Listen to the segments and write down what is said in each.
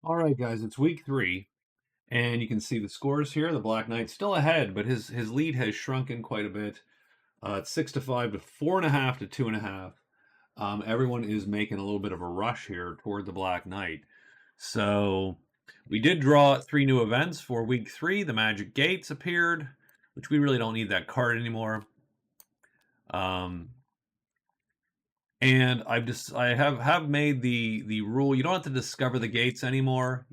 All right, guys, it's week 3, and you can see the scores here. The Black Knight's still ahead, but his lead has shrunken quite a bit. It's 6-5 to 4.5 to 2.5. Everyone is making a little bit of a rush here toward the Black Knight. So we did draw 3 new events for week 3. The Magic Gates appeared, which we really don't need that card anymore. And I have made the rule you don't have to discover the gates anymore.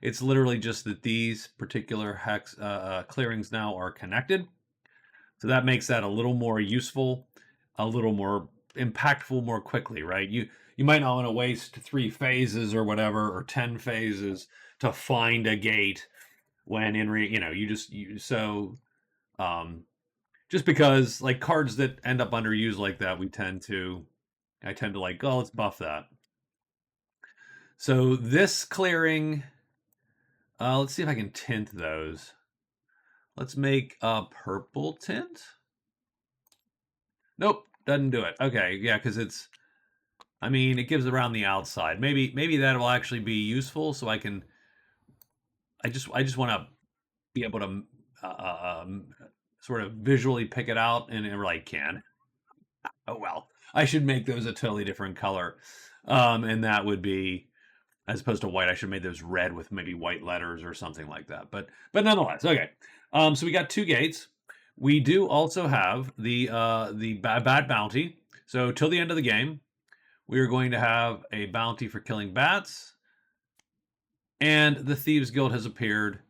It's literally just that these particular hex clearings now are connected. So that makes that a little more useful, a little more impactful more quickly, right? You might not want to waste 3 phases or whatever, or 10 phases to find a gate when just because like cards that end up underused like that, I tend to like, oh, let's buff that. So this clearing, let's see if I can tint those. Let's make a purple tint. Nope, doesn't do it. Okay, yeah, because it gives around the outside. Maybe that will actually be useful, so I just want to be able to sort of visually pick it out, and it really can. Oh well, I should make those a totally different color, and that would be, as opposed to white, I should have made those red with maybe white letters or something like that. But nonetheless, okay. So we got 2 gates. We do also have the bad bounty. So till the end of the game, we are going to have a bounty for killing bats, and the Thieves Guild has appeared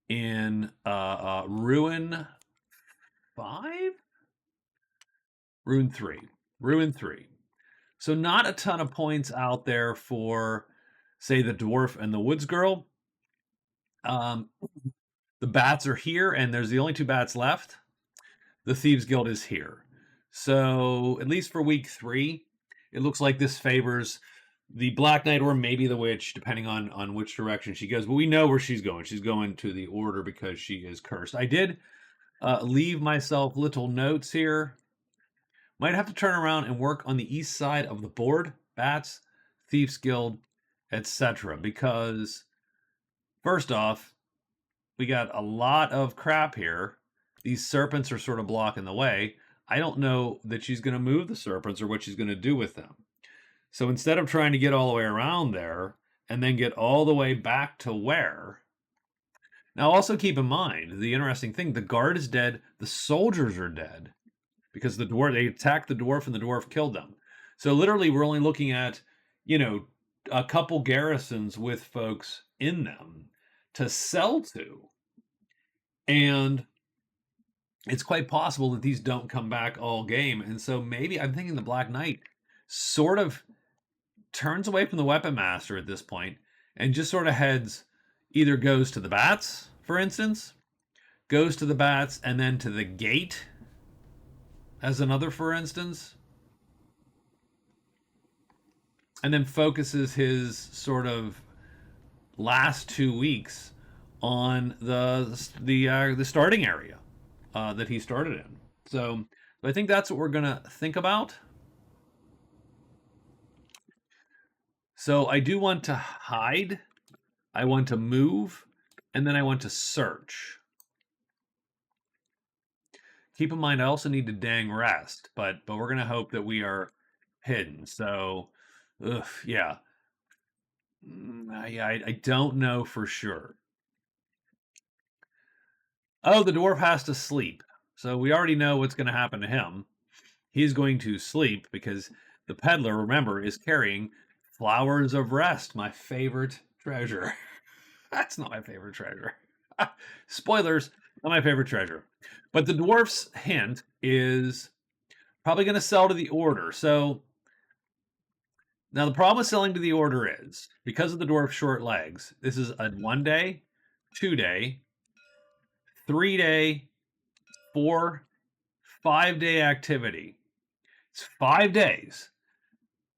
in Ruin 5, Ruin 3, Ruin 3. So not a ton of points out there for, say, the Dwarf and the Woods Girl. The bats are here, and there's the only 2 bats left. The Thieves Guild is here. So at least for week 3, it looks like this favors the Black Knight or maybe the Witch, depending on which direction she goes. But we know where she's going. She's going to the Order because she is cursed. I did leave myself little notes here. Might have to turn around and work on the east side of the board. Bats, Thieves Guild, etc. Because first off, we got a lot of crap here. These serpents are sort of blocking the way. I don't know that she's going to move the serpents or what she's going to do with them. So instead of trying to get all the way around there and then get all the way back to where. Now also keep in mind, the interesting thing, the guard is dead, the soldiers are dead because they attacked the dwarf and the dwarf killed them. So literally we're only looking at, a couple garrisons with folks in them to sell to. And it's quite possible that these don't come back all game. And so maybe I'm thinking the Black Knight sort of turns away from the Weapon Master at this point and just sort of either goes to the bats, for instance, goes to the bats and then to the gate as another, for instance, and then focuses his sort of last 2 weeks on the starting area that he started in. So I think that's what we're going to think about. So I do want to hide, I want to move, and then I want to search. Keep in mind, I also need to dang rest, but we're going to hope that we are hidden. So, yeah. Yeah, I don't know for sure. Oh, the dwarf has to sleep. So we already know what's going to happen to him. He's going to sleep because the peddler, remember, is carrying Flowers of Rest, my favorite treasure. That's not my favorite treasure. Spoilers, not my favorite treasure. But the dwarf's hint is probably going to sell to the Order. So now the problem with selling to the Order is, because of the dwarf's short legs, this is a 1 day, 2 day, 3 day, 4, 5 day activity. It's 5 days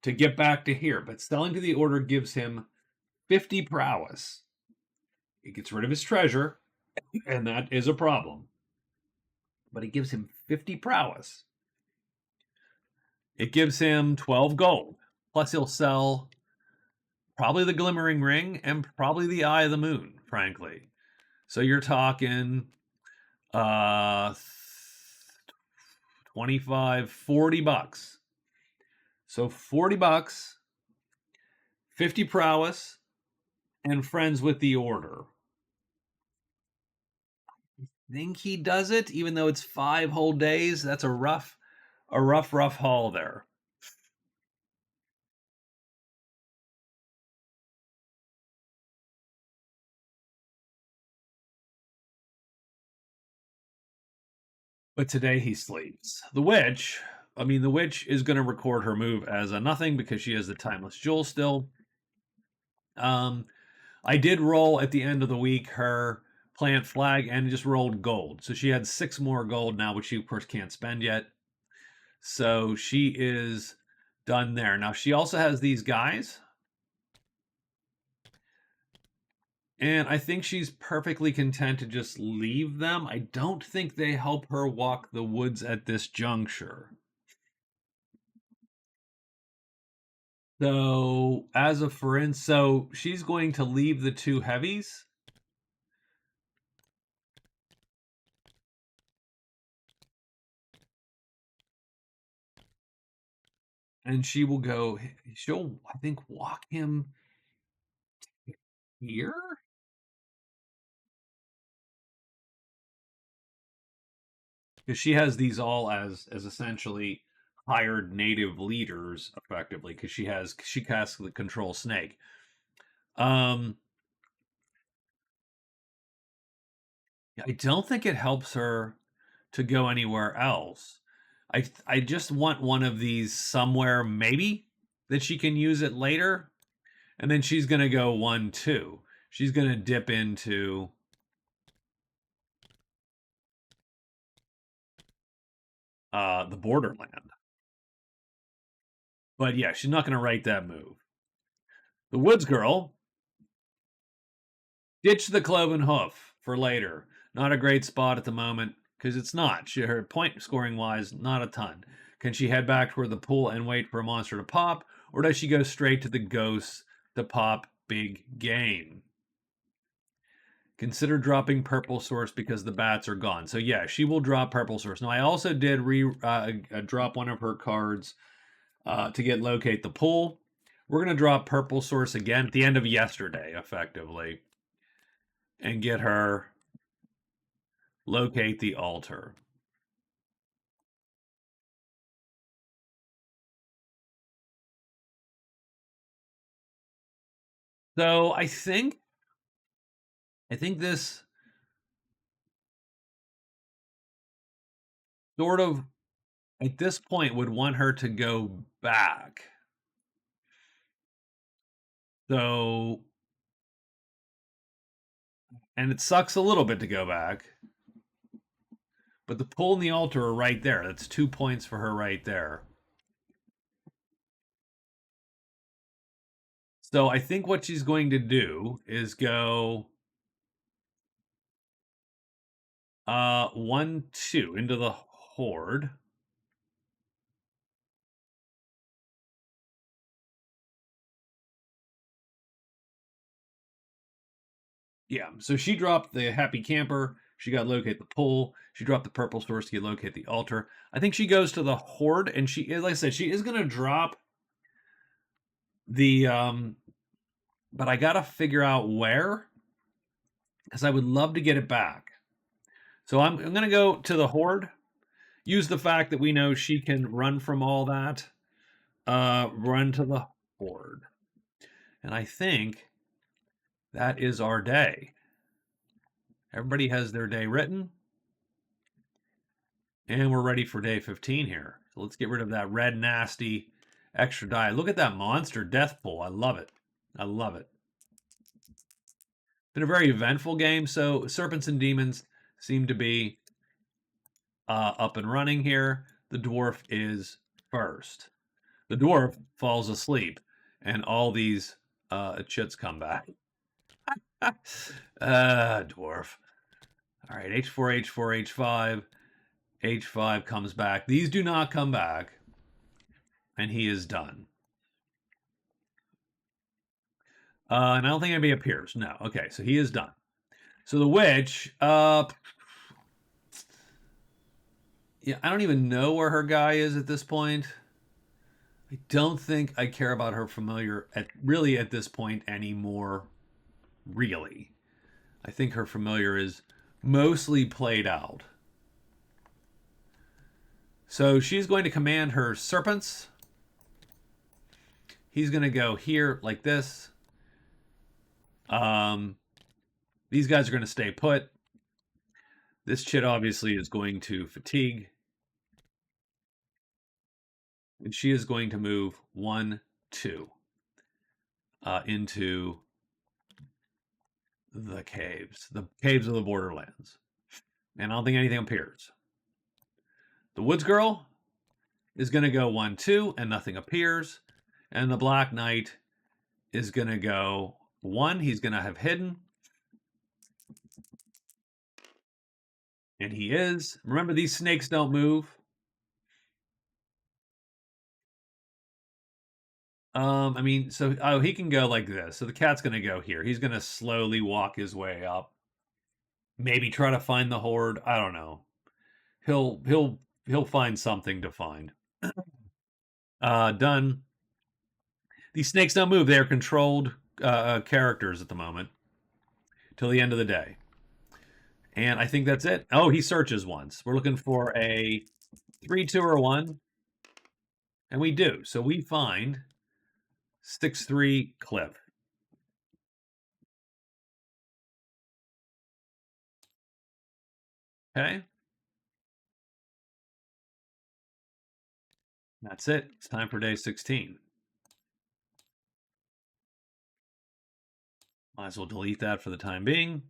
to get back to here, but selling to the Order gives him 50 prowess. It gets rid of his treasure, and that is a problem. But it gives him 50 prowess. It gives him 12 gold. Plus he'll sell probably the Glimmering Ring, and probably the Eye of the Moon, frankly. So you're talking uh 25, 40 bucks. So 40 bucks, 50 prowess, and friends with the order. Think he does it, even though it's 5 whole days. That's a rough haul there. But today he sleeps. The witch is going to record her move as a nothing because she has the timeless jewel still. Um, I did roll at the end of the week her plant flag and just rolled gold. So she had 6 more gold now, which she of course can't spend yet. So she is done there. Now she also has these guys. And I think she's perfectly content to just leave them. I don't think they help her walk the woods at this juncture. So, as a for instance, so she's going to leave the 2 heavies. And she'll, I think, walk him here. Because she has these all as essentially hired native leaders, effectively, because she casts the control snake. I don't think it helps her to go anywhere else. I just want one of these somewhere, maybe, that she can use it later, and then she's gonna go 1-2. She's gonna dip into the borderland. But yeah, she's not gonna write that move. The Woods Girl, ditch the cloven hoof for later. Not a great spot at the moment because it's not. Her point scoring wise, not a ton. Can she head back toward the pool and wait for a monster to pop, or does she go straight to the ghosts to pop big game? Consider dropping Purple Source because the bats are gone. So yeah, she will drop Purple Source. Now I also did drop one of her cards to get Locate the Pool. We're going to drop Purple Source again at the end of yesterday, effectively, and get her Locate the Altar. So I think this sort of at this point would want her to go back. So, and it sucks a little bit to go back, but the pool and the altar are right there. That's 2 points for her right there. So I think what she's going to do is go 1-2 into the horde. Yeah, so she dropped the happy camper. She got Locate the Pool. She dropped the Purple Source to get Locate the Altar. I think she goes to the horde, and she is, like I said, she is going to drop the but I gotta figure out where, because I would love to get it back. So I'm gonna go to the horde. Use the fact that we know she can run from all that. Run to the horde, and I think that is our day. Everybody has their day written, and we're ready for day 15 here. So let's get rid of that red nasty extra die. Look at that monster death pool. I love it. I love it. Been a very eventful game. So serpents and demons seem to be up and running here. The dwarf is first. The dwarf falls asleep, and all these chits come back. Dwarf. All right, H4, H4, H5. H5 comes back. These do not come back, and he is done. And I don't think anybody appears. No. Okay, so he is done. So the witch, yeah, I don't even know where her guy is at this point. I don't think I care about her familiar at this point anymore. Really, I think her familiar is mostly played out. So she's going to command her serpents. He's going to go here like this. Um, these guys are going to stay put. This chit obviously is going to fatigue. And she is going to move 1, 2 into the caves of the Borderlands. And I don't think anything appears. The Woods Girl is going to go 1, 2, and nothing appears. And the Black Knight is going to go 1. He's going to have hidden. And he is. Remember, these snakes don't move. I mean, so he can go like this. So the cat's going to go here. He's going to slowly walk his way up. Maybe try to find the horde. I don't know. He'll find something to find. Done. These snakes don't move. They're controlled characters at the moment till the end of the day. And I think that's it. Oh, he searches once. We're looking for a 3, 2, or 1. And we do. So we find 6-3 Cliff. Okay. That's it. It's time for day 16. Might as well delete that for the time being.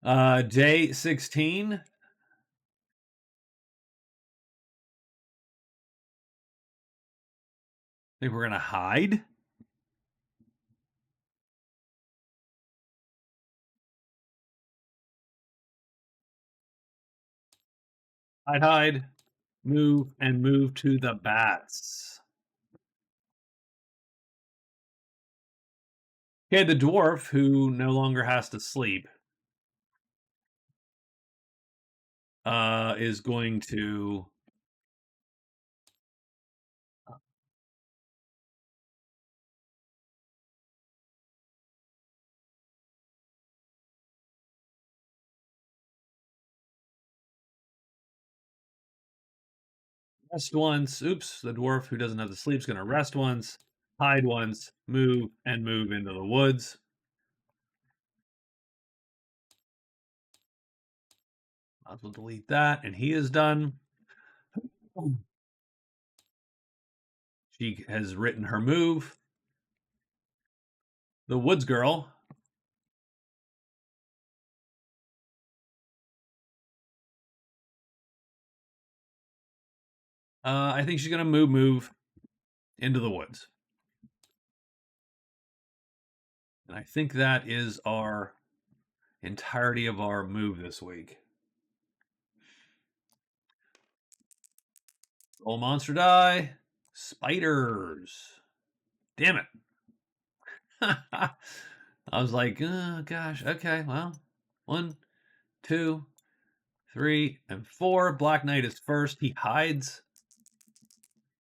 Day 16. I think we're going to hide. Hide. Move and move to the bats. Okay, the dwarf, who no longer has to sleep, is going to rest once. Oops, the dwarf who doesn't have to sleep is going to rest once, hide once, move, and move into the woods. Might as well delete that, and he is done. She has written her move. The woods girl. I think she's going to move into the woods. And I think that is our entirety of our move this week. Roll monster die. Spiders. Damn it. I was like, oh, gosh. Okay, well, 1, 2, 3, and 4. Black Knight is first. He hides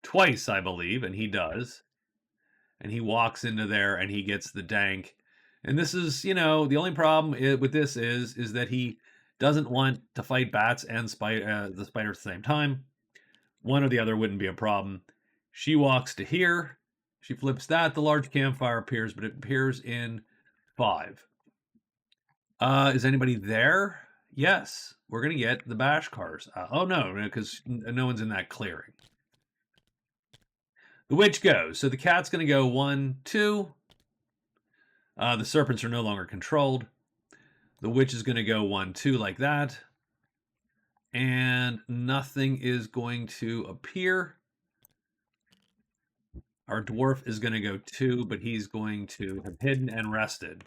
twice, I believe, and he does. And he walks into there and he gets the dank. And this is, the only problem with this is that he doesn't want to fight bats and the spider at the same time. One or the other wouldn't be a problem. She walks to here. She flips that. The large campfire appears, but it appears in 5. Is anybody there? Yes. We're going to get the bash cars. Oh, no, because no one's in that clearing. The witch goes. So the cat's going to go 1, 2. The serpents are no longer controlled. The witch is going to go 1, 2 like that. And nothing is going to appear. Our dwarf is going to go 2, but he's going to have hidden and rested.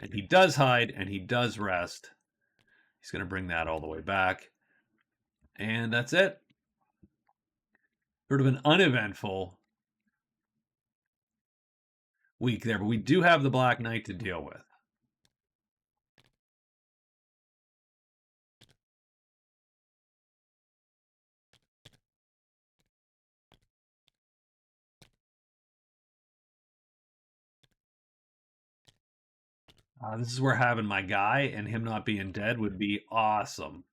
And he does hide and he does rest. He's going to bring that all the way back. And that's it. Sort of an uneventful weak there, but we do have the Black Knight to deal with. This is where having my guy and him not being dead would be awesome.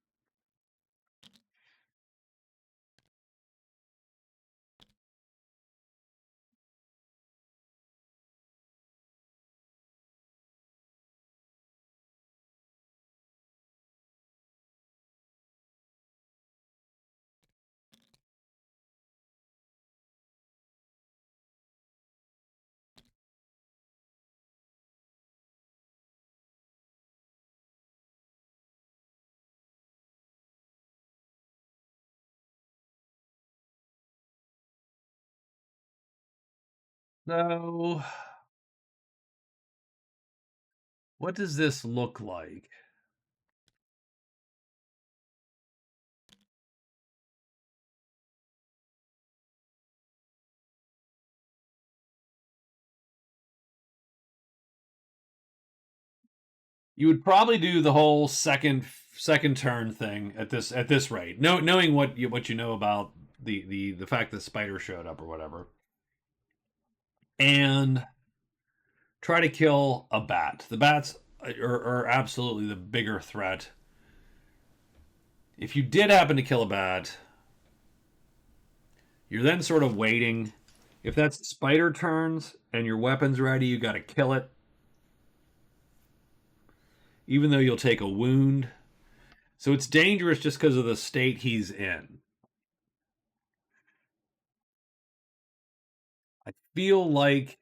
So, what does this look like? You would probably do the whole second turn thing at this rate. Knowing what you know about the fact that Spider showed up or whatever, and try to kill a bat. The bats are absolutely the bigger threat. If you did happen to kill a bat, you're then sort of waiting. If that's spider turns and your weapon's ready, you got to kill it. Even though you'll take a wound. So it's dangerous just because of the state he's in. I feel like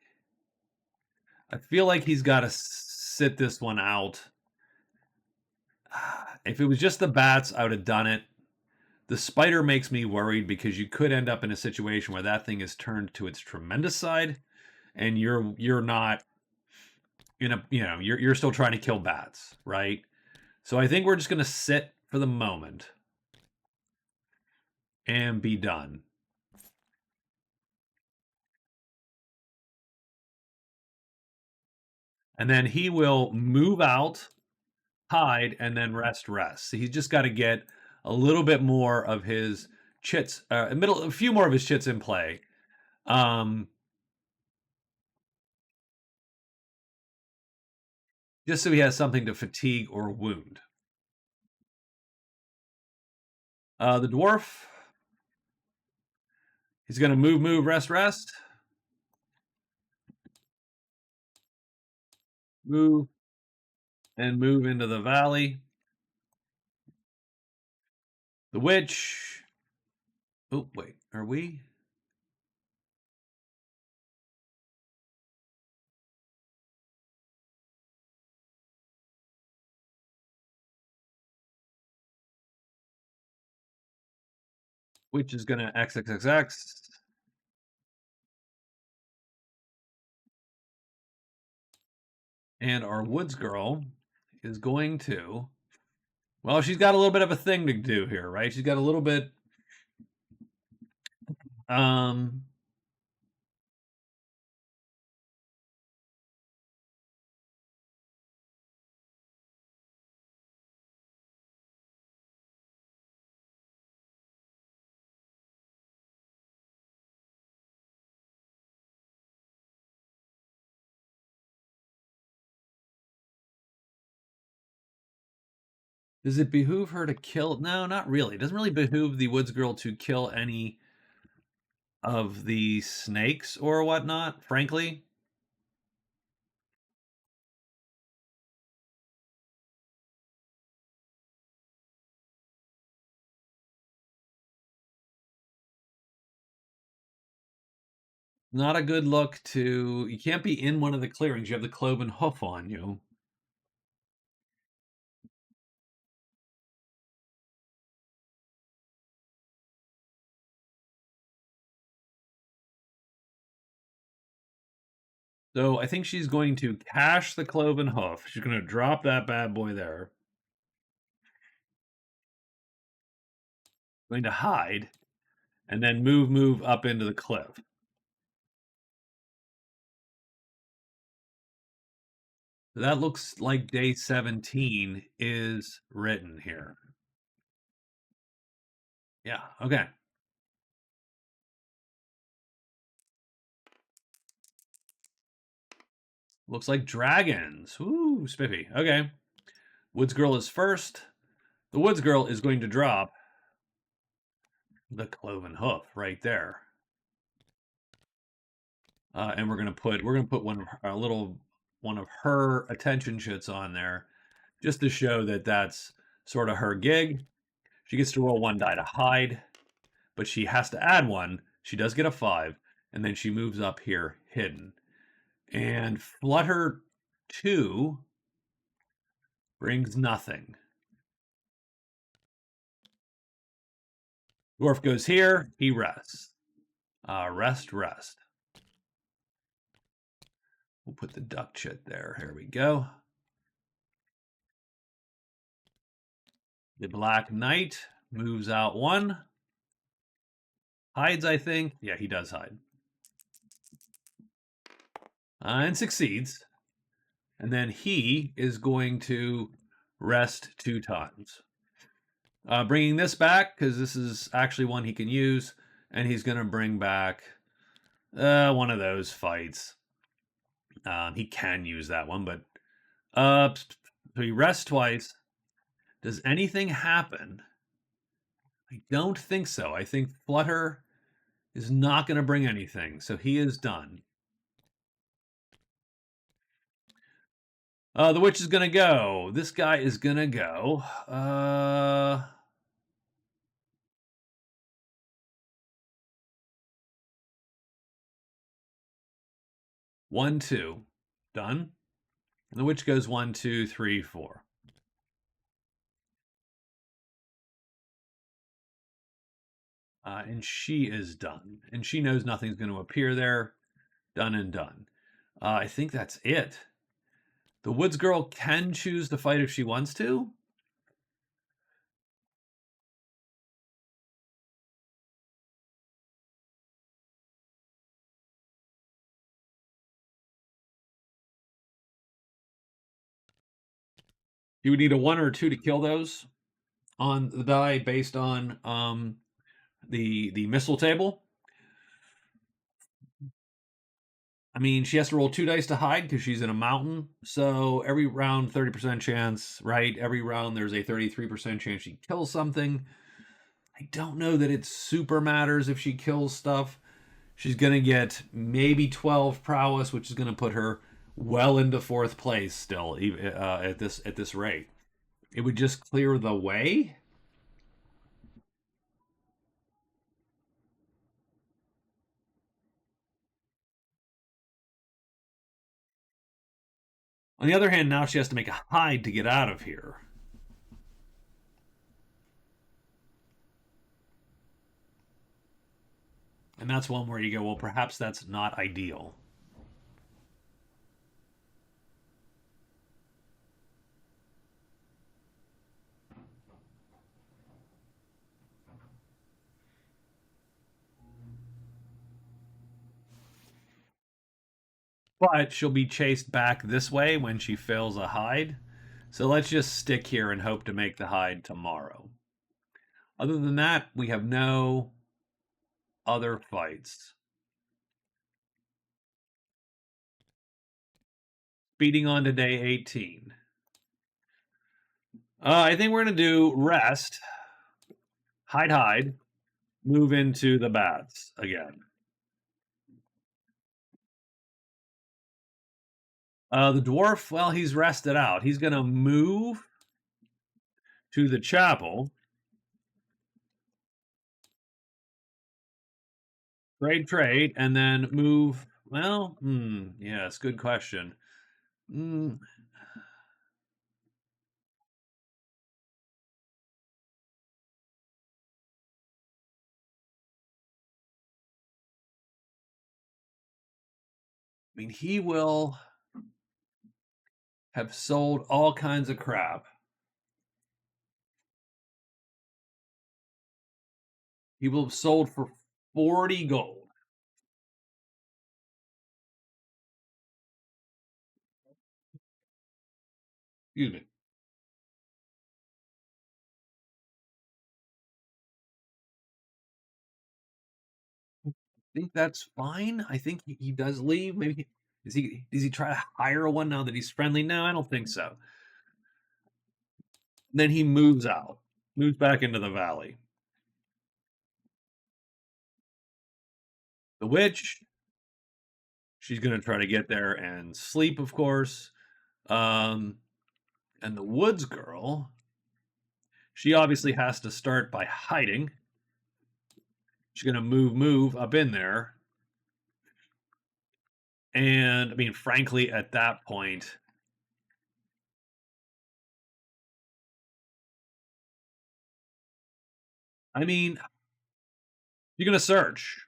I feel like he's got to sit this one out. If it was just the bats, I would have done it. The spider makes me worried because you could end up in a situation where that thing is turned to its tremendous side, and you're not in a you're still trying to kill bats, right? So I think we're just gonna sit for the moment and be done. And then he will move out, hide, and then rest. So he's just got to get a little bit more of his chits, a few more of his chits in play. Just so he has something to fatigue or wound. The dwarf, he's going to move, rest, move, and move into the valley. The witch. Oh, wait, are we? Witch is going to XXXX. And our woods girl is going to. Well, she's got a little bit of a thing to do here, right? She's got a little bit. Um, does it behoove her to kill? No, not really. It doesn't really behoove the woods girl to kill any of the snakes or whatnot, frankly. Not a good look to. You can't be in one of the clearings. You have the cloven hoof on you. So I think she's going to cash the cloven hoof. She's going to drop that bad boy there. Going to hide and then move up into the cliff. So that looks like day 17 is written here. Yeah, okay. Looks like dragons. Ooh, spiffy. Okay. Woods Girl is first. The Woods Girl is going to drop the cloven hoof right there. And we're gonna put one of a little one of her attention shits on there, just to show that that's sort of her gig. She gets to roll one die to hide, but she has to add one. She does get a 5, and then she moves up here hidden. And Flutter 2 brings nothing. Dwarf goes here, he rests. Rest. We'll put the duck chit there. Here we go. The Black Knight moves out 1. Hides, I think. Yeah, he does hide. And succeeds. And then he is going to rest 2 times. Bringing this back, because this is actually one he can use. And he's going to bring back one of those fights. He can use that one, but so he rests twice. Does anything happen? I don't think so. I think Flutter is not going to bring anything, so he is done. The witch is going to go. This guy is going to go. 1, 2. Done. And the witch goes 1, 2, 3, 4. And she is done. And she knows nothing's going to appear there. Done and done. I think that's it. The Woods Girl can choose to fight if she wants to. You would need a 1 or a 2 to kill those on the die based on the missile table. I mean, she has to roll 2 dice to hide because she's in a mountain. So every round, 30% chance, right? Every round, there's a 33% chance she kills something. I don't know that it super matters if she kills stuff. She's going to get maybe 12 prowess, which is going to put her well into 4th place still at this rate. It would just clear the way. On the other hand, now she has to make a hide to get out of here. And that's one where you go, well, perhaps that's not ideal. But she'll be chased back this way when she fails a hide. So let's just stick here and hope to make the hide tomorrow. Other than that, we have no other fights. Speeding on to day 18. I think we're going to do rest, hide, move into the bats again. The dwarf, well, he's rested out. He's going to move to the chapel. Trade, and then move. Well, yes, good question. I mean, he will have sold all kinds of crap. He will have sold for 40 gold. Excuse me. I think that's fine. I think he does leave. Maybe does he try to hire one now that he's friendly? No, I don't think so. Then he moves out, moves back into the valley. The witch, she's gonna try to get there and sleep, of course. Um, and the woods girl, she obviously has to start by hiding. She's gonna move up in there. And I mean, frankly, at that point, I mean, you're gonna search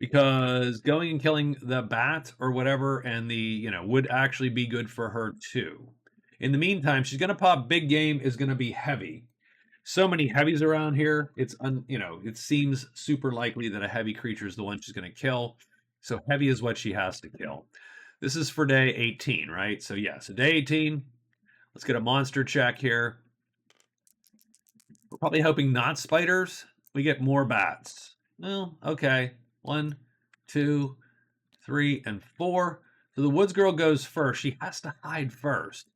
because going and killing the bat or whatever and the would actually be good for her too. In the meantime, she's gonna pop big game is gonna be heavy. So many heavies around here. It seems super likely that a heavy creature is the one she's gonna kill. So heavy is what she has to kill. This is for day 18, right? So yeah, so day 18. Let's get a monster check here. We're probably hoping not spiders. We get more bats. Well, okay. 1, 2, 3, and 4. So the woods girl goes first. She has to hide first.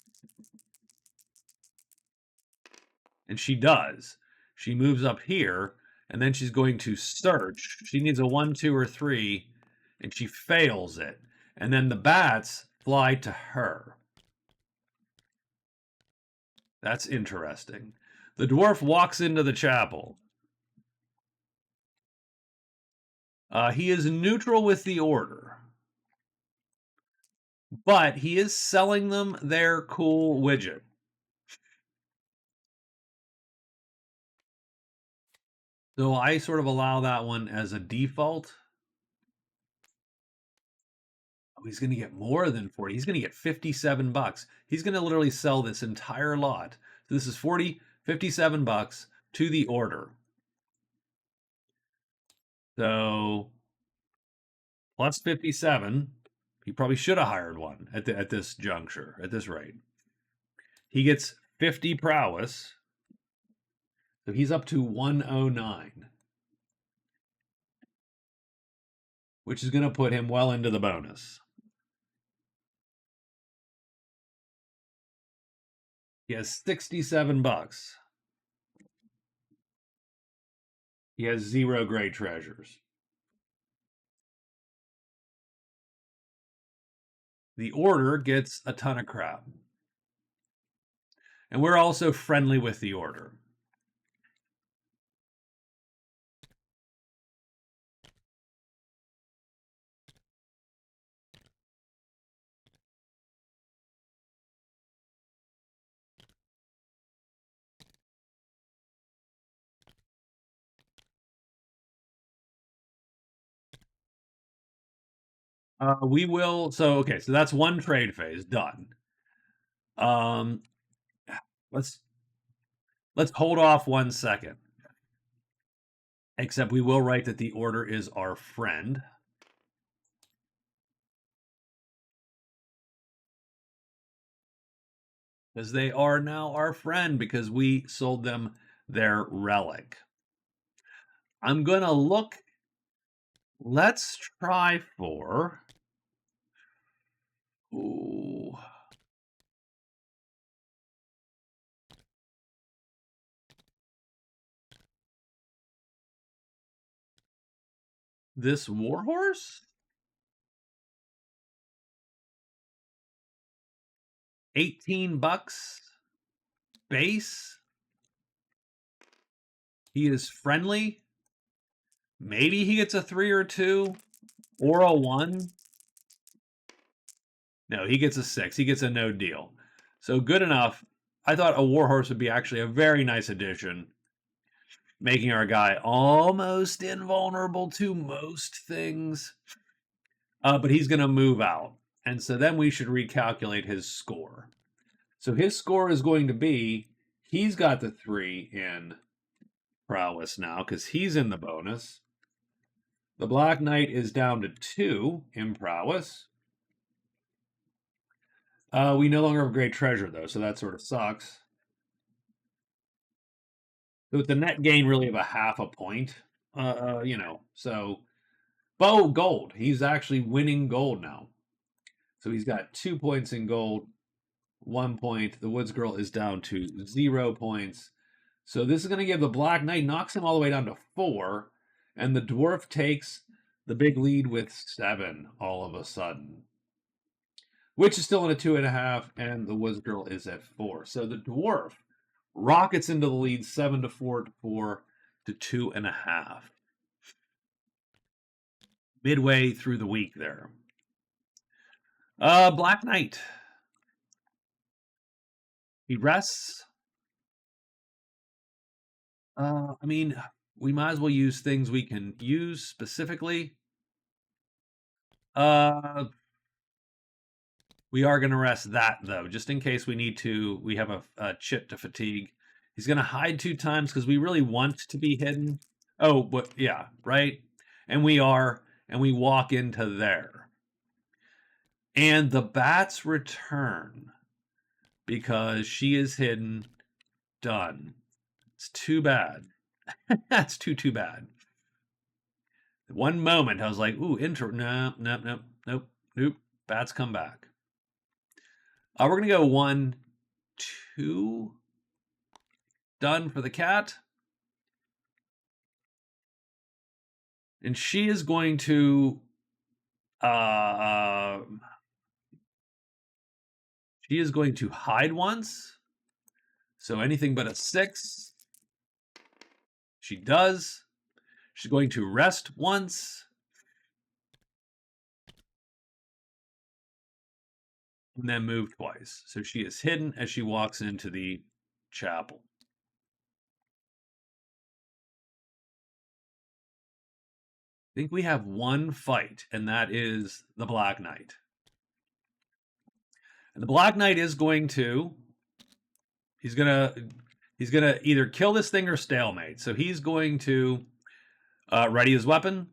And she does. She moves up here, and then she's going to search. She needs a 1, 2, or 3, and she fails it. And then the bats fly to her. That's interesting. The dwarf walks into the chapel. He is neutral with the order. But he is selling them their cool widget. So I sort of allow that one as a default. Oh, he's going to get more than 40. He's going to get 57 bucks. He's going to literally sell this entire lot. So this is 40, 57 bucks to the order. So plus 57. He probably should have hired one at this juncture, at this rate. He gets 50 prowess. So he's up to 109. Which is going to put him well into the bonus. He has 67 bucks. He has 0 great treasures. The order gets a ton of crap. And we're also friendly with the order. We will. So okay. So that's one trade phase done. Let's hold off 1 second. Except we will write that the order is our friend. Because they are now our friend because we sold them their relic. I'm going to look. Let's try for. Ooh. This warhorse? 18 bucks. Base. He is friendly. Maybe he gets a 3 or 2 or a 1. No, he gets a 6. He gets a no deal. So good enough. I thought a warhorse would be actually a very nice addition, making our guy almost invulnerable to most things. But he's going to move out. And so then we should recalculate his score. So his score is going to be, he's got the 3 in prowess now because he's in the bonus. The Black Knight is down to 2 in prowess. We no longer have great treasure though, so that sort of sucks. So it's a net gain really of a half a point. So gold. He's actually winning gold now. So he's got 2 points in gold, 1 point. The Woods Girl is down to 0 points. So this is going to give the Black Knight, knocks him all the way down to 4, and the Dwarf takes the big lead with 7 all of a sudden. Which is still in a 2.5, and the Woods Girl is at 4. So the Dwarf rockets into the lead 7 to 4 to 4 to 2.5. Midway through the week there. Black Knight. He rests. I mean, we might as well use things we can use specifically. We are going to rest that, though, just in case we need to. We have a chit to fatigue. He's going to hide 2 times because we really want to be hidden. Oh, but yeah, right? And we are, and we walk into there. And the bats return because she is hidden. Done. It's too bad. That's too bad. One moment I was like, ooh, nope. Bats come back. We're going to go 1, 2. Done for the cat. And she is going to hide once. So anything but a 6. She does. She's going to rest once. And then move twice. So she is hidden as she walks into the chapel. I think we have one fight, and that is the Black Knight. And the Black Knight is going to... He's gonna either kill this thing or stalemate. So he's going to ready his weapon,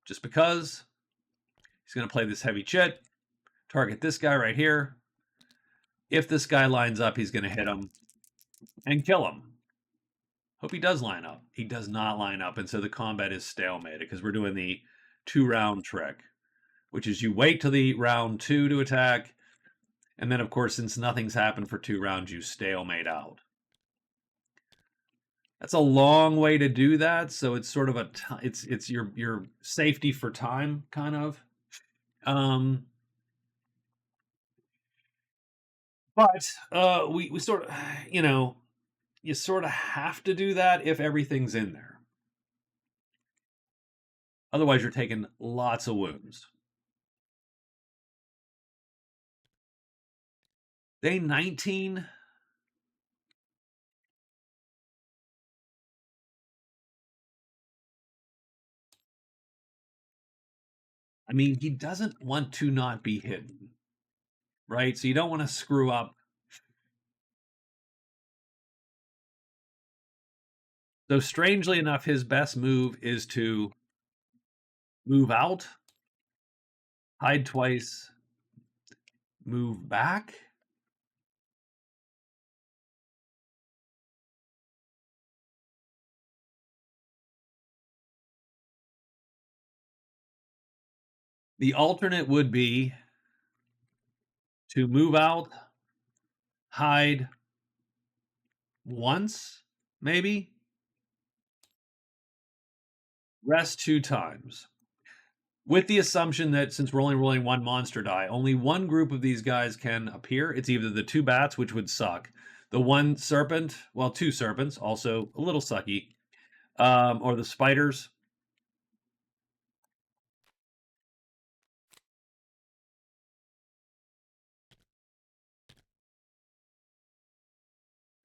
just because. He's going to play this heavy chit, target this guy right here. If this guy lines up, he's going to hit him and kill him. Hope he does line up. He does not line up, and so the combat is stalemated because we're doing the 2-round trick, which is you wait till the round 2 to attack, and then, of course, since nothing's happened for 2 rounds, you stalemate out. That's a long way to do that, so it's sort of it's your safety for time, kind of. But we sort of, you sort of have to do that if everything's in there. Otherwise, you're taking lots of wounds. Day 19. I mean, he doesn't want to not be hidden, right? So you don't want to screw up. So strangely enough, his best move is to move out, hide twice, move back. The alternate would be to move out, hide once, maybe, rest 2 times. With the assumption that since we're only rolling 1 monster die, only one group of these guys can appear. It's either the 2 bats, which would suck, the 1 serpent, well, 2 serpents, also a little sucky, or the spiders.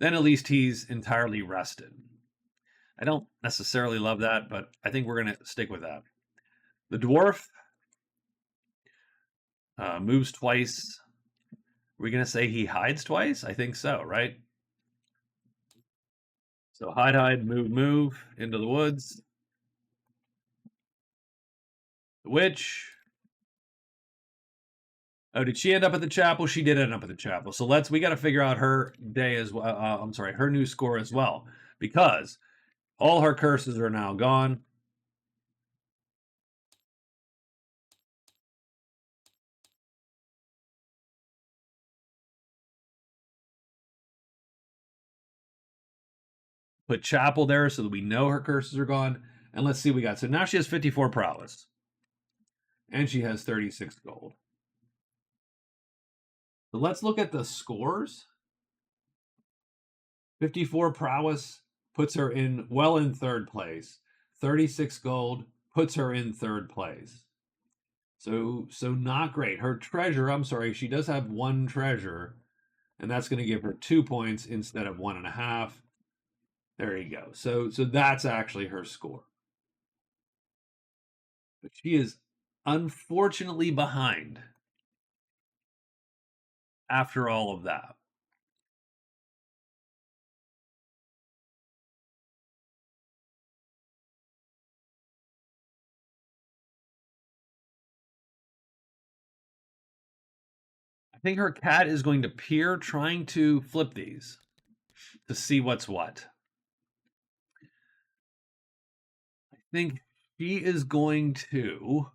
Then at least he's entirely rested. I don't necessarily love that, but I think we're going to stick with that. The dwarf moves twice. Are we going to say he hides twice? I think so, right? So hide, move into the woods. The witch. Oh, did she end up at the chapel? She did end up at the chapel. So we got to figure out her day as well. I'm sorry, her new score as well, because all her curses are now gone. Put chapel there so that we know her curses are gone. And let's see what we got. So now she has 54 prowess. And she has 36 gold. So let's look at the scores. 54 prowess puts her in third place. 36 gold puts her in third place. So not great. Her treasure, I'm sorry, she does have one treasure, and that's going to give her 2 points instead of 1.5. There you go. So that's actually her score. But she is unfortunately behind after all of that. I think her cat is going to peer trying to flip these to see what's what. I think she is going to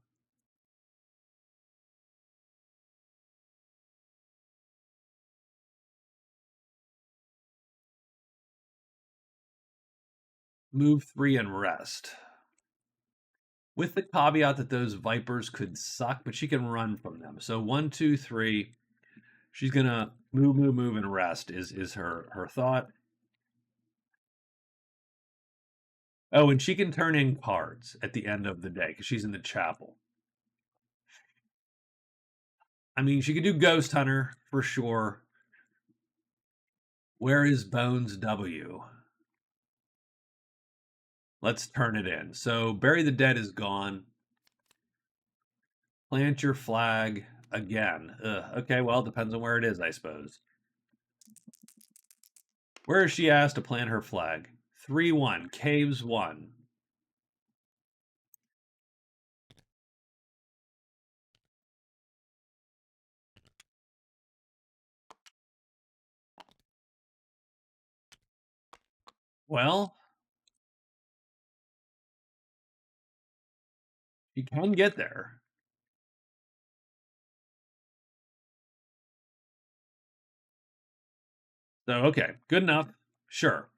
move 3 and rest. With the caveat that those vipers could suck, but she can run from them. So 1, 2, 3. She's gonna move, and rest is her thought. Oh, and she can turn in cards at the end of the day because she's in the chapel. I mean, she could do Ghost Hunter for sure. Where is Bones W? Let's turn it in. So Bury the Dead is gone. Plant your flag again. Okay, well, it depends on where it is, I suppose. Where is she asked to plant her flag? 3-1. Caves 1. Well, you can get there. So, okay, good enough. Sure.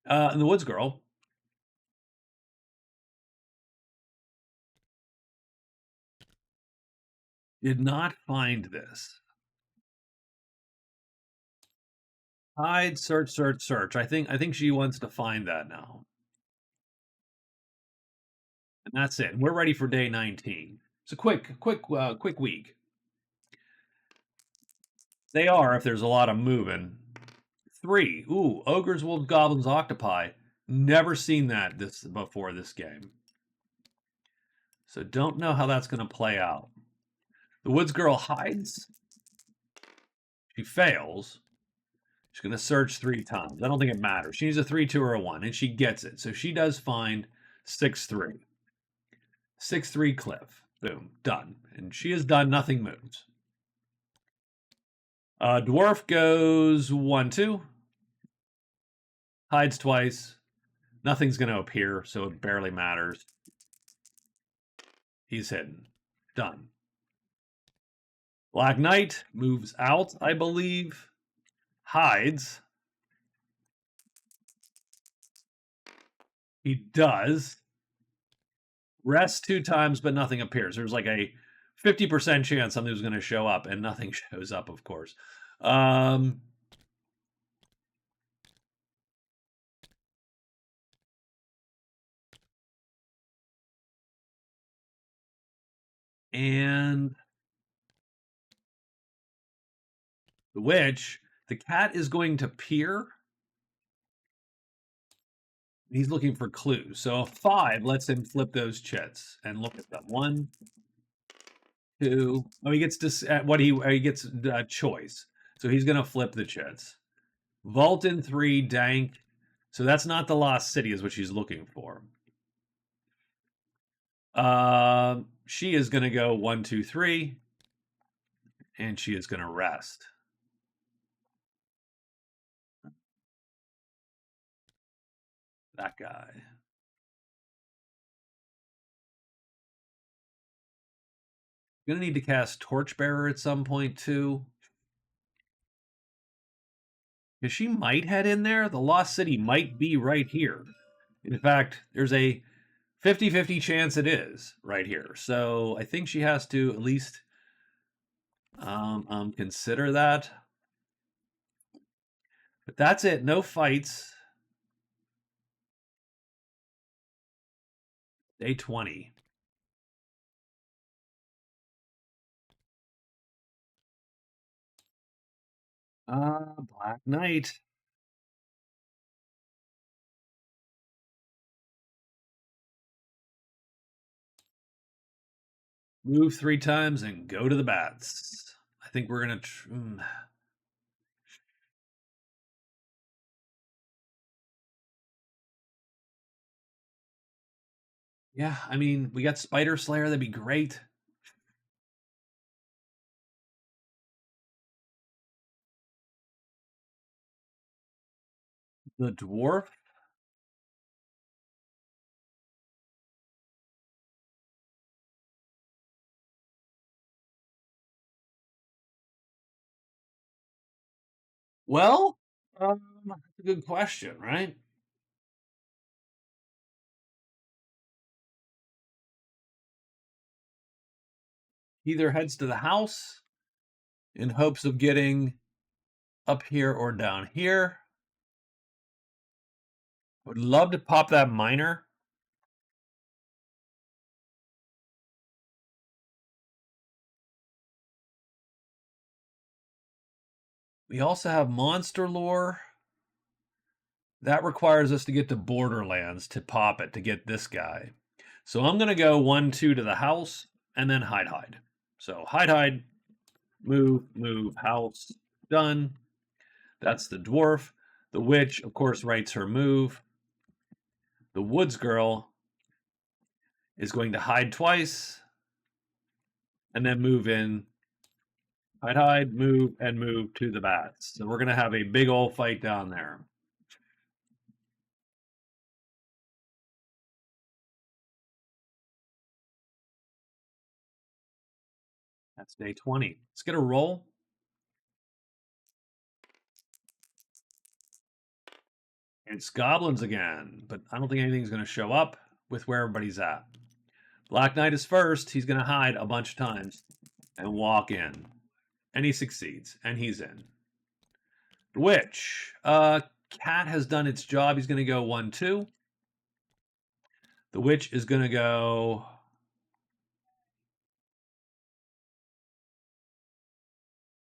And the Woods Girl. Did not find this. Hide, search. I think she wants to find that now. And that's it. We're ready for day 19. It's a quick week. They are if there's a lot of moving. 3. Ooh, ogres, wolves, goblins, octopi. Never seen that before this game. So don't know how that's going to play out. The Woods Girl hides. She fails. She's going to search 3 times. I don't think it matters. She needs a 3, 2, or a 1, and she gets it. So she does find 6-3. 6-3 cliff. Boom. Done. And she is done. Nothing moves. Dwarf goes 1-2. Hides twice. Nothing's going to appear, so it barely matters. He's hidden. Done. Black Knight moves out, I believe. Hides. He does. Rests 2 times, but nothing appears. There's like a 50% chance something was going to show up, and nothing shows up, of course. And the witch, the cat is going to peer. He's looking for clues. So a 5 lets him flip those chits and look at them. 1, 2. Oh, he gets he gets choice. So he's going to flip the chits. Vault in 3, dank. So that's not the lost city, is what she's looking for. She is going to go 1, 2, 3. And she is going to rest. That guy. Going to need to cast Torchbearer at some point, too. Because she might head in there. The Lost City might be right here. In fact, there's a 50-50 chance it is right here. So I think she has to at least consider that. But that's it. No fights. Day 20. Black Knight. Move 3 times and go to the bats. I think we're going to... Yeah, I mean, we got Spider Slayer. That'd be great. The Dwarf. Well, that's a good question, right? Either heads to the house in hopes of getting up here or down here. Would love to pop that miner. We also have monster lore. That requires us to get to Borderlands to pop it to get this guy. So I'm going to go 1-2 to the house and then hide. So hide, move, house, done. That's the dwarf. The witch, of course, writes her move. The woods girl is going to hide twice and then move in. Hide, move, and move to the bats. So we're going to have a big old fight down there. That's day 20. Let's get a roll. It's goblins again, but I don't think anything's going to show up with where everybody's at. Black Knight is first. He's going to hide a bunch of times and walk in. And he succeeds, and he's in. The witch. Cat has done its job. He's going to go 1-2. The witch is going to go...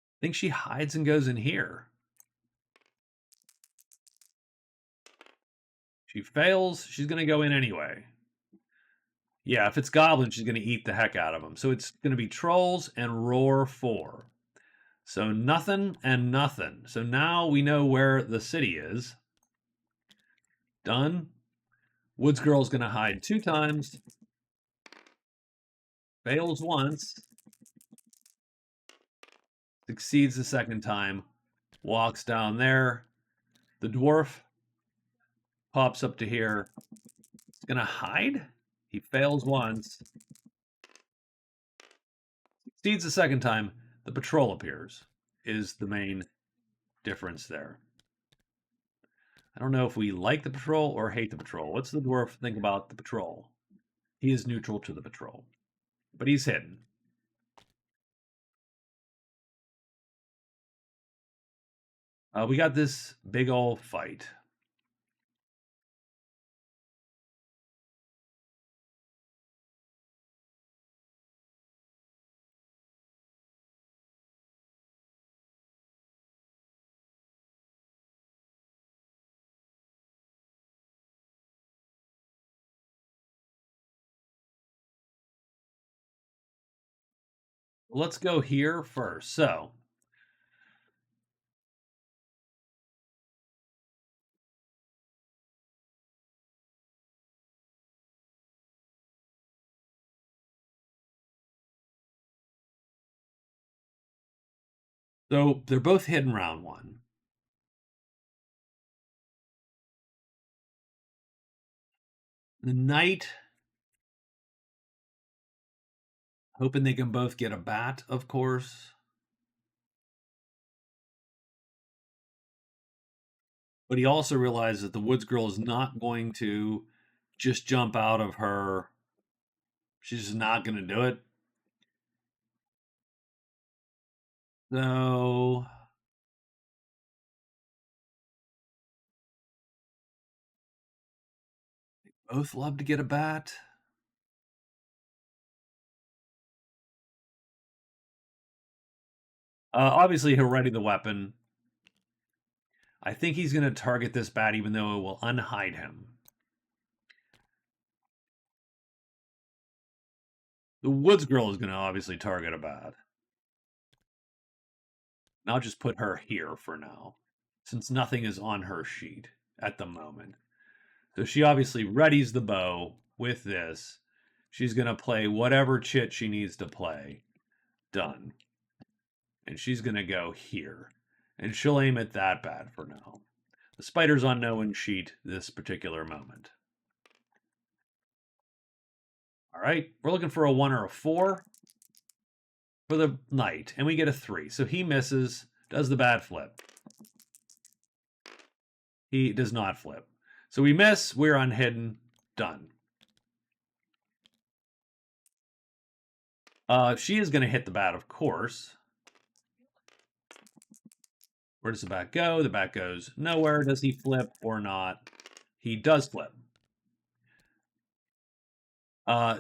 I think she hides and goes in here. She fails. She's going to go in anyway. Yeah, if it's goblins, she's going to eat the heck out of them. So it's going to be trolls and roar 4. So nothing and nothing. So now we know where the city is. Done. Woods Girl's going to hide 2 times. Fails once. Succeeds the second time. Walks down there. The dwarf pops up to here. He's going to hide. He fails once. Succeeds the second time. The patrol appears. Is the main difference there. I don't know if we like the patrol or hate the patrol. What's the dwarf think about the patrol? He is neutral to the patrol, but he's hidden. We got this big old fight. Let's go here first. So So they're both hidden round one. The knight, hoping they can both get a bat, of course. But he also realizes that the woods girl is not going to just jump out of her. She's just not going to do it. So both love to get a bat. Obviously, he'll ready the weapon. I think he's going to target this bat, even though it will unhide him. The woods girl is going to obviously target a bat. And I'll just put her here for now, since nothing is on her sheet at the moment. So she obviously readies the bow with this. She's going to play whatever chit she needs to play. Done. And she's going to go here. And she'll aim at that bat for now. The spider's on no win sheet this particular moment. All right, we're looking for a 1 or a 4 for the knight, and we get a 3. So he misses. Does the bat flip? He does not flip. So we miss. We're unhidden. Done. She is going to hit the bat, of course. Where does the bat go? The bat goes nowhere. Does he flip or not? He does flip.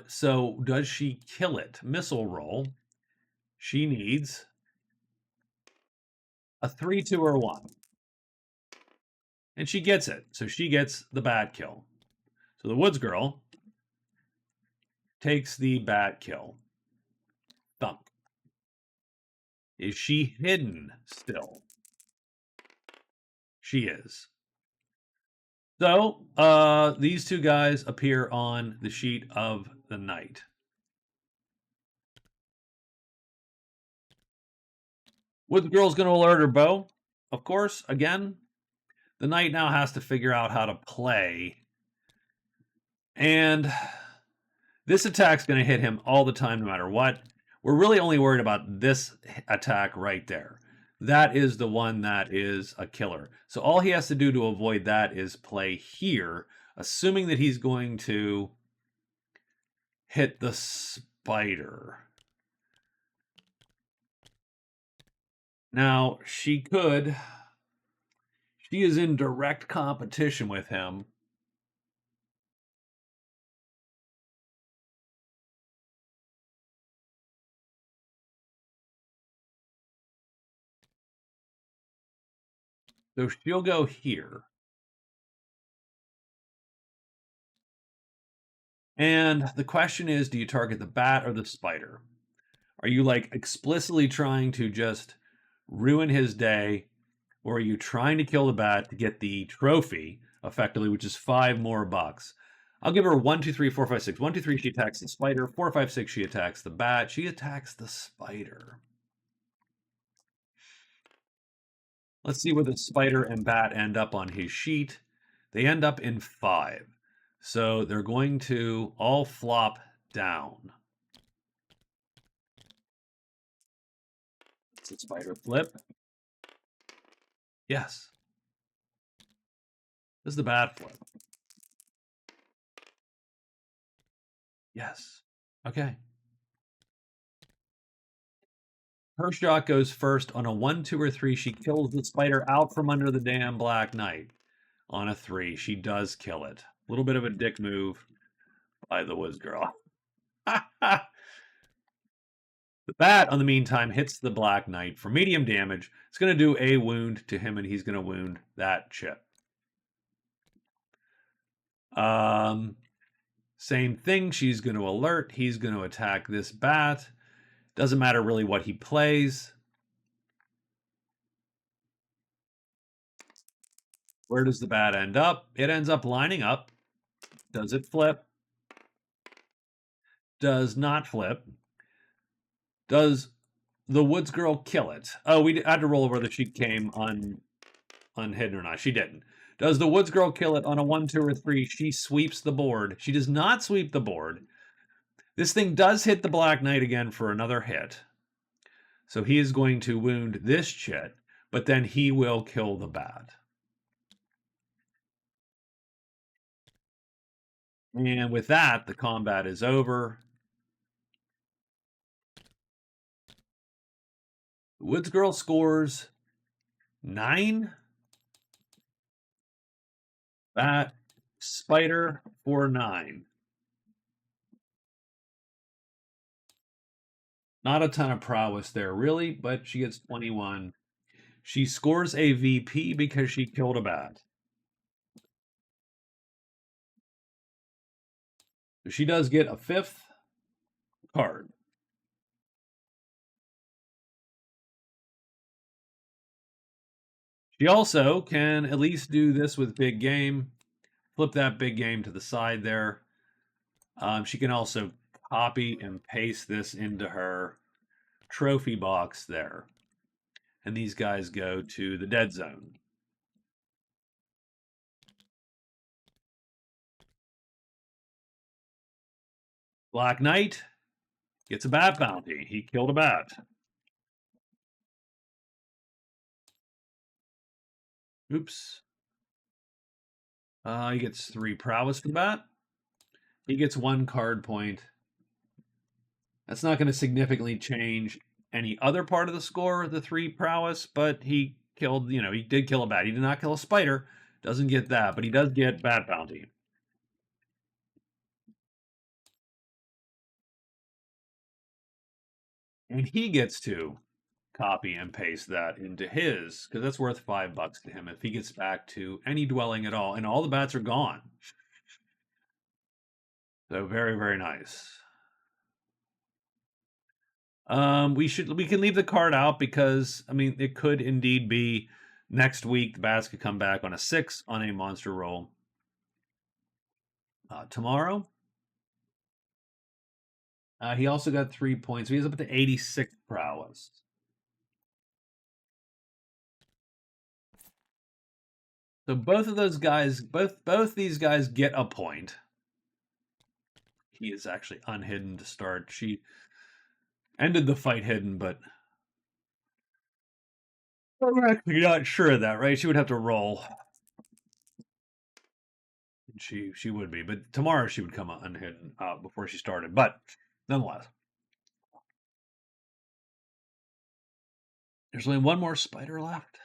So does she kill it? Missile roll. She needs a 3, 2, or 1. And she gets it. So she gets the bat kill. So the woods girl takes the bat kill. Thump. Is she hidden still? She is. So these two guys appear on the sheet of the knight. Woods girl's going to alert her bow. Of course, again, the knight now has to figure out how to play. And this attack's going to hit him all the time, no matter what. We're really only worried about this attack right there. That is the one that is a killer. So all he has to do to avoid that is play here, assuming that he's going to hit the spider. Now, she is in direct competition with him. So she'll go here. And the question is, do you target the bat or the spider? Are you like explicitly trying to just ruin his day, or are you trying to kill the bat to get the trophy effectively, which is 5 more bucks? I'll give her 1, 2, 3, 4, 5, 6. 1, 2, 3, she attacks the spider. 4, 5, 6, she attacks the bat. She attacks the spider. Let's see where the spider and bat end up on his sheet. They end up in 5. So they're going to all flop down. Does the spider flip? Yes. Does the bat flip? Yes. Okay. Her shot goes first on a 1, 2, or 3. She kills the spider out from under the damn Black Knight. On a 3, she does kill it. A little bit of a dick move by the Woods Girl. The bat, on the meantime, hits the Black Knight for medium damage. It's going to do a wound to him, and he's going to wound that chip. Same thing. She's going to alert. He's going to attack this bat. Doesn't matter really what he plays. Where does the bat end up? It ends up lining up. Does it flip? Does not flip. Does the Woods Girl kill it? Oh, we had to roll whether she came unhidden or not. She didn't. Does the Woods Girl kill it on a 1, 2, or 3? She sweeps the board. She does not sweep the board. This thing does hit the Black Knight again for another hit. So he is going to wound this chit, but then he will kill the bat. And with that, the combat is over. The Woods Girl scores 9. Bat Spider for 9. Not a ton of prowess there, really, but she gets 21. She scores a VP because she killed a bat. So she does get a 5th card. She also can at least do this with big game. Flip that big game to the side there. She can also copy and paste this into her trophy box there. And these guys go to the dead zone. Black Knight gets a bat bounty. He killed a bat. Oops. He gets 3 prowess for the bat. He gets 1 card point. That's not going to significantly change any other part of the score, the 3 prowess, but he killed, he did kill a bat. He did not kill a spider. Doesn't get that, but he does get bat bounty. And he gets to copy and paste that into his, because that's worth $5 to him if he gets back to any dwelling at all, and all the bats are gone. So very, very nice. We can leave the card out because it could indeed be next week the bats could come back on a 6 on a monster roll. Tomorrow, he also got 3 points. So he's up to 86 prowess. So both of those guys, both these guys get a point. He is actually unhidden to start. She ended the fight hidden, but we're actually not sure of that, right? She would have to roll. She would be, but tomorrow she would come unhidden before she started. But nonetheless, there's only one more spider left.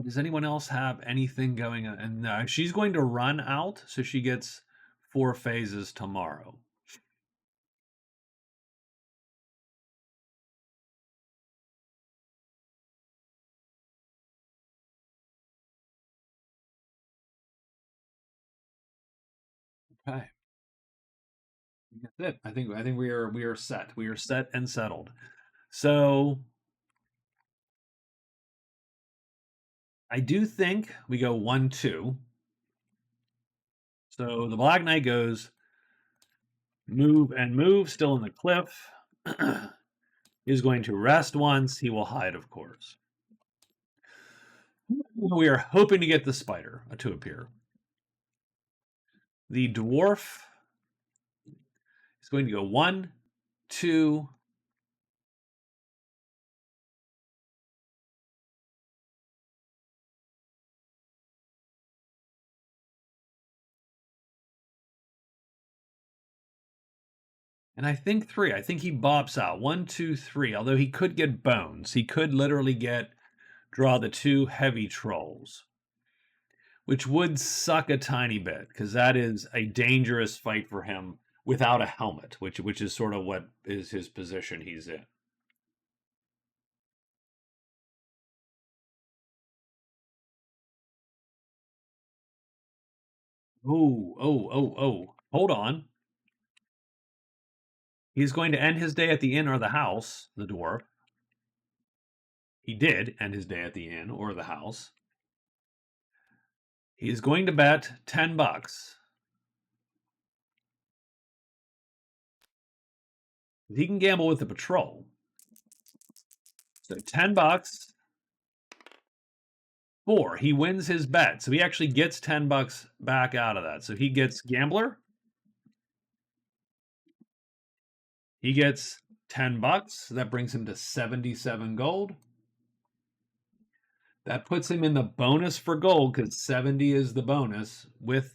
Does anyone else have anything going on? And she's going to run out, so she gets 4 phases tomorrow. Okay. That's it. I think we are set. We are set and settled. So I do think we go 1, 2. So the Black Knight goes move and move, still in the cliff. He's going to rest once. He will hide, of course. We are hoping to get the spider to appear. The dwarf is going to go 1, 2. And I think 3. I think he bops out. 1, 2, 3. Although he could get bones. He could literally draw the 2 heavy trolls, which would suck a tiny bit because that is a dangerous fight for him without a helmet, which is sort of what is his position he's in. Oh. Hold on. He's going to end his day at the inn or the house, the dwarf. He did end his day at the inn or the house. He is going to bet 10 bucks. He can gamble with the patrol. So 10 bucks. 4. He wins his bet. So he actually gets 10 bucks back out of that. So he gets gambler. He gets 10 bucks. That brings him to 77 gold. That puts him in the bonus for gold because 70 is the bonus with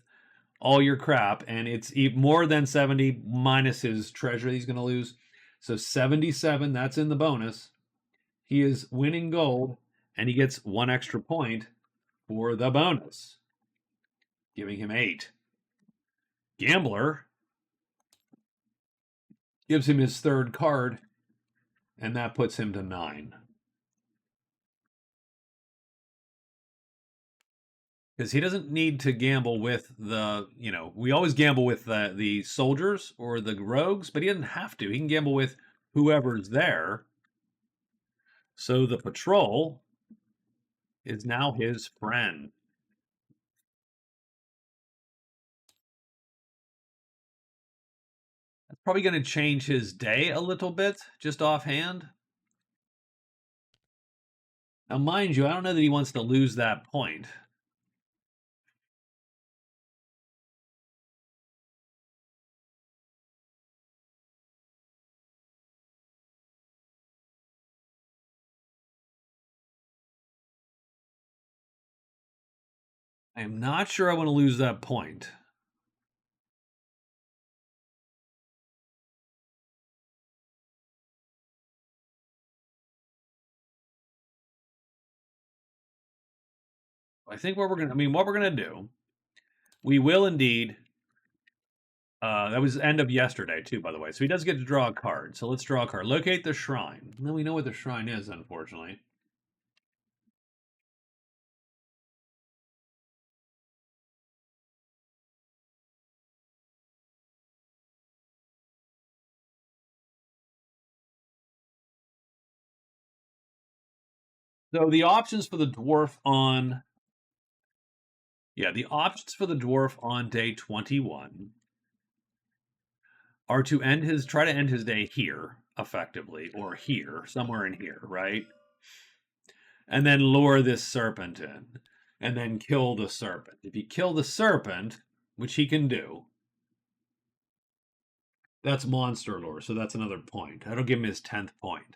all your crap. And it's more than 70 minus his treasure he's going to lose. So 77, that's in the bonus. He is winning gold and he gets 1 extra point for the bonus, giving him 8. Gambler gives him his 3rd card, and that puts him to 9. Because he doesn't need to gamble with the, we always gamble with the soldiers or the rogues, but he doesn't have to. He can gamble with whoever's there. So the patrol is now his friend. That's probably going to change his day a little bit, just offhand. Now, mind you, I don't know that he wants to lose that point. I am not sure I want to lose that point. I think what we're going to do, we will indeed. That was the end of yesterday, too, by the way. So he does get to draw a card. So let's draw a card. Locate the shrine. No, we know what the shrine is, unfortunately. So the options for the dwarf on... Yeah, the options for the dwarf on day 21 are to try to end his day here, effectively, or here, somewhere in here, right? And then lure this serpent in, and then kill the serpent. If you kill the serpent, which he can do, that's monster lore, so that's another point. That'll give him his 10th point.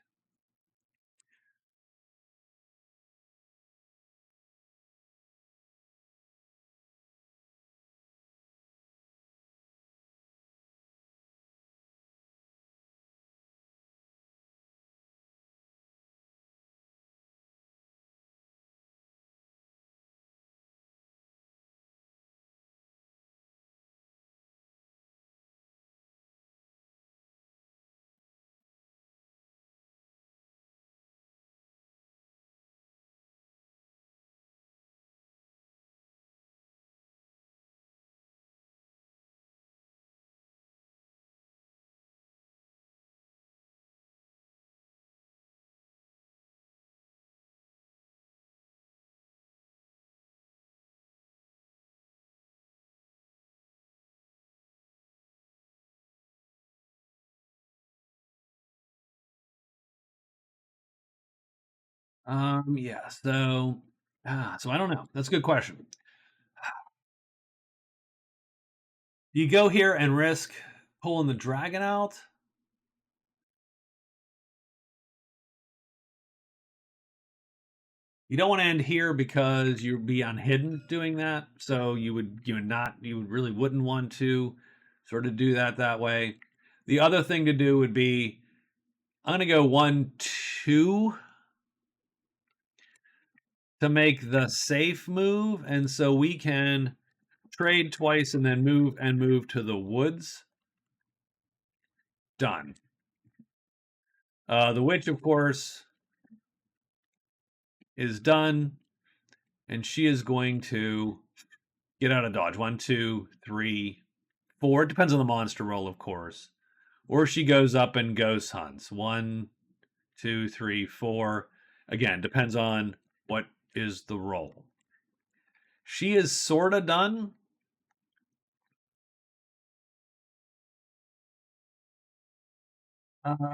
Yeah, so I don't know. That's a good question. Do you go here and risk pulling the dragon out? You don't want to end here because you'd be on hidden doing that. So you really wouldn't want to sort of do that way. The other thing to do would be, I'm going to go 1, 2 to make the safe move. And so we can trade twice and then move to the woods. Done. The witch, of course, is done. And she is going to get out of dodge. 1, 2, 3, 4. It depends on the monster roll, of course. or she goes up and ghost hunts. 1, 2, 3, 4. Again, depends on what is the roll. She is sort of done.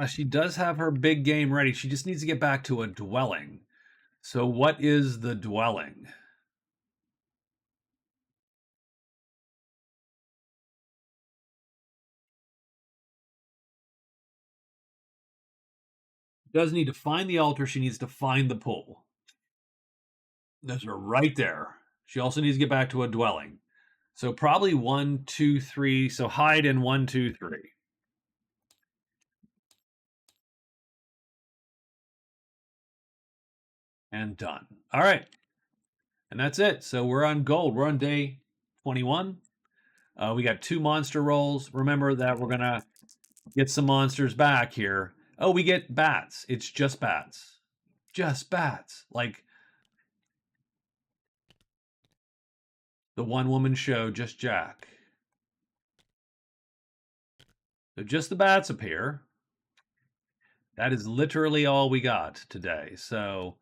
She does have her big game ready. She just needs to get back to a dwelling. So, what is the dwelling? Does need to find the altar. She needs to find the pool. Those are right there. She also needs to get back to a dwelling. So probably 1, 2, 3. So hide in 1, 2, 3. And done. All right. And that's it. So we're on gold. We're on day 21. We got 2 monster rolls. Remember that we're going to get some monsters back here. Oh, we get bats. It's just bats. Just bats. Like the one woman show, just Jack. So just the bats appear. That is literally all we got today. So,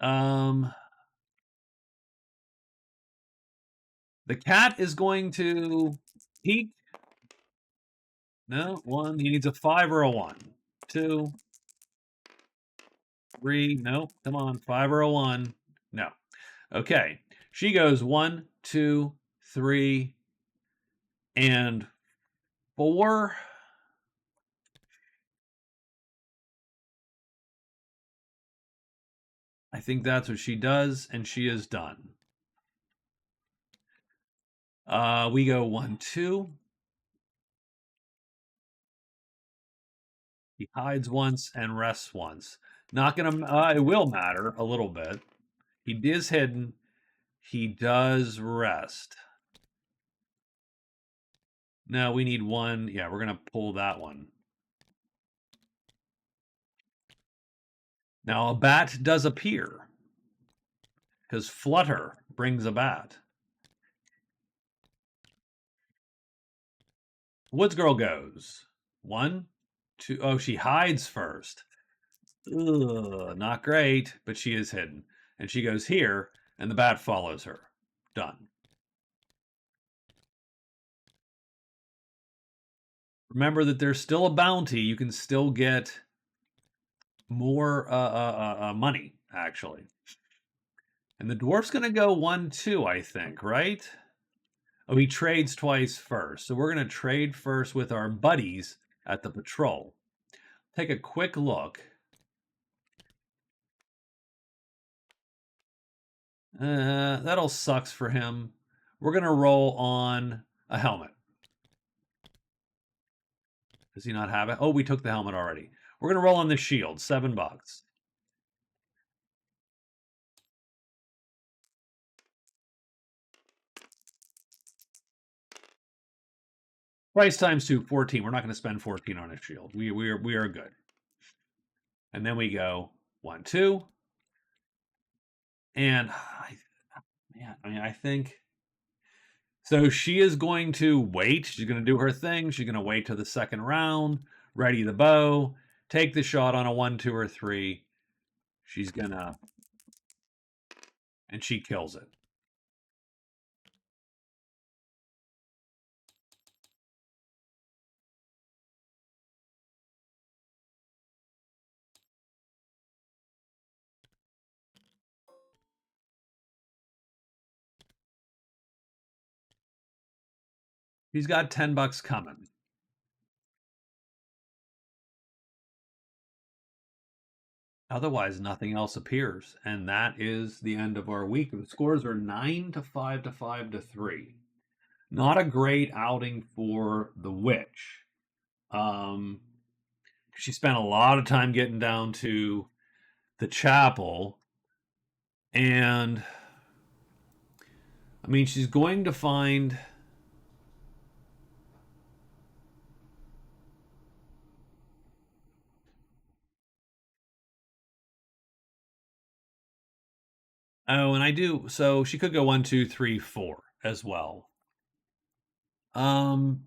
the cat is going to peek. No, 1. He needs a 5 or a 1. 2, 3. No, come on, 5 or a 1. No. Okay. She goes 1, 2, 3, and 4. I think that's what she does, and she is done. We go 1, 2. He hides once and rests once. Not gonna. It will matter a little bit. He is hidden. He does rest. No, we need 1. Yeah, we're gonna pull that one. Now a bat does appear because flutter brings a bat. Woods girl goes 1, 2. Oh, she hides first. Ugh, not great, but she is hidden. And she goes here, and the bat follows her. Done. Remember that there's still a bounty. You can still get more money, actually. And the dwarf's going to go 1, 2, I think, right? Oh, he trades twice first. So we're going to trade first with our buddies at the patrol. Take a quick look. That'll sucks for him. We're going to roll on a helmet. Does he not have it? Oh, we took the helmet already. We're going to roll on the shield. $7. Price times 2, 14. We're not going to spend 14 on a shield. We are good. And then we go 1, 2. And I think so. She is going to wait. She's going to do her thing. She's going to wait till the second round, ready the bow, take the shot on a 1, 2, or 3. She's gonna, and she kills it. He's got $10 coming. Otherwise, nothing else appears, and that is the end of our week. The scores are 9 to 5 to 5 to 3. Not a great outing for the witch. She spent a lot of time getting down to the chapel, and I mean, she's going to find. Oh, and I do. So she could go 1, 2, 3, 4 as well. Um,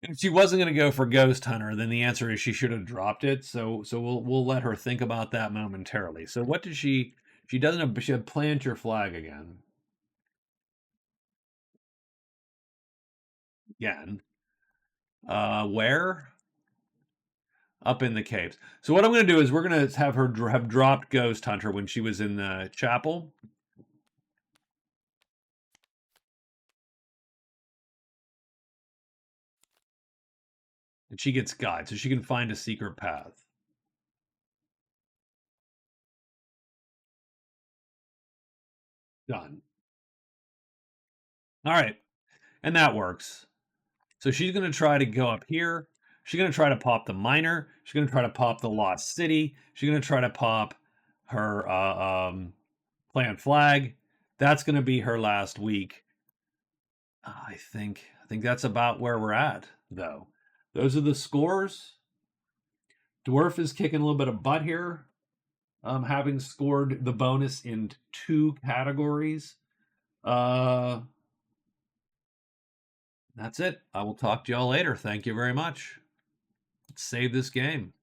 if she wasn't going to go for Ghost Hunter, then the answer is she should have dropped it. So we'll let her think about that momentarily. So what did she? She doesn't have. She had plant your flag again. Again. Where? Up in the caves. So what I'm going to do is we're going to have her have dropped Ghost Hunter when she was in the chapel. And she gets guide, so she can find a secret path. Done. All right. And that works. So she's going to try to go up here. She's going to try to pop the miner. She's going to try to pop the lost city. She's going to try to pop her plant flag. That's going to be her last week. I think that's about where we're at, though. Those are the scores. Dwarf is kicking a little bit of butt here, having scored the bonus in 2 categories. That's it. I will talk to y'all later. Thank you very much. Let's save this game.